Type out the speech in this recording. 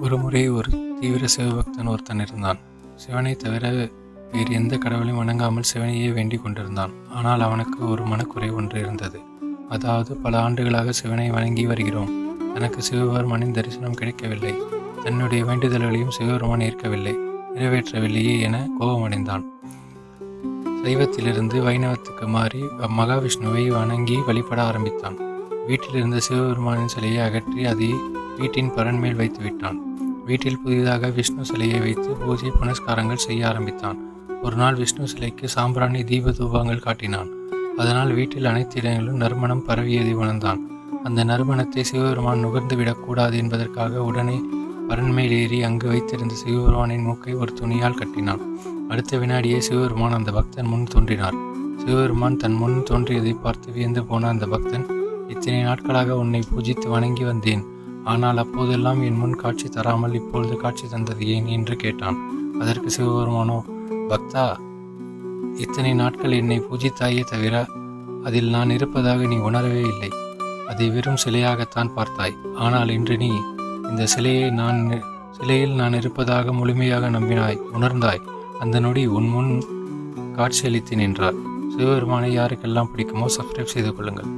ஒருமுறை ஒரு தீவிர சிவபக்தன் ஒருத்தன் இருந்தான். சிவனை தவிர வேறு எந்த கடவுளையும் வணங்காமல் சிவனையே வேண்டிக் கொண்டிருந்தான். ஆனால் அவனுக்கு ஒரு மனக்குறை ஒன்று இருந்தது. அதாவது, பல ஆண்டுகளாக சிவனை வணங்கி வருகிறோம், தனக்கு சிவபெருமானின் தரிசனம் கிடைக்கவில்லை, தன்னுடைய வேண்டுதல்களையும் சிவபெருமான் ஏற்கவில்லை, நிறைவேற்றவில்லையே என கோபமடைந்தான். சைவத்திலிருந்து வைணவத்துக்கு மாறி மகாவிஷ்ணுவை வணங்கி வழிபட ஆரம்பித்தான். வீட்டிலிருந்த சிவபெருமானின் சிலையை அகற்றி அதை வீட்டின் பரன்மேல் வைத்து விட்டான். வீட்டில் புதிதாக விஷ்ணு சிலையை வைத்து பூஜை புனஸ்காரங்கள் செய்ய ஆரம்பித்தான். ஒரு நாள் விஷ்ணு சிலைக்கு சாம்பிராணி தீப தூபங்கள் காட்டினான். அதனால் வீட்டில் அனைத்து இடங்களிலும் நறுமணம் பரவியதை உணர்ந்தான். அந்த நறுமணத்தை சிவபெருமான் நுகர்ந்து விடக்கூடாது என்பதற்காக உடனே பரன்மேல் ஏறி அங்கு வைத்திருந்த சிவபெருமானின் மூக்கை ஒரு துணியால் கட்டினான். அடுத்த வினாடியே சிவபெருமான் அந்த பக்தன் முன் தோன்றினார். சிவபெருமான் தன் முன் தோன்றியதை பார்த்து வியந்து போன அந்த பக்தன், இத்தனை நாட்களாக உன்னை பூஜித்து வணங்கி வந்தேன், ஆனால் அப்போதெல்லாம் என் முன் காட்சி தராமல் இப்பொழுது காட்சி தந்தது ஏன் என்று கேட்டான். அதற்கு சிவபெருமானோ, பக்தா, இத்தனை நாட்கள் என்னை பூஜித்தாயே தவிர அதில் நான் இருப்பதாக நீ உணரவே இல்லை. அதை வெறும் சிலையாகத்தான் பார்த்தாய். ஆனால் இன்று நீ இந்த சிலையில் நான் இருப்பதாக முழுமையாக நம்பினாய், உணர்ந்தாய். அந்த நொடி உன் முன் காட்சியளித்தேன் என்றார். சிவபெருமானை யாருக்கெல்லாம் பிடிக்குமோ சப்ஸ்கிரைப் செய்து கொள்ளுங்கள்.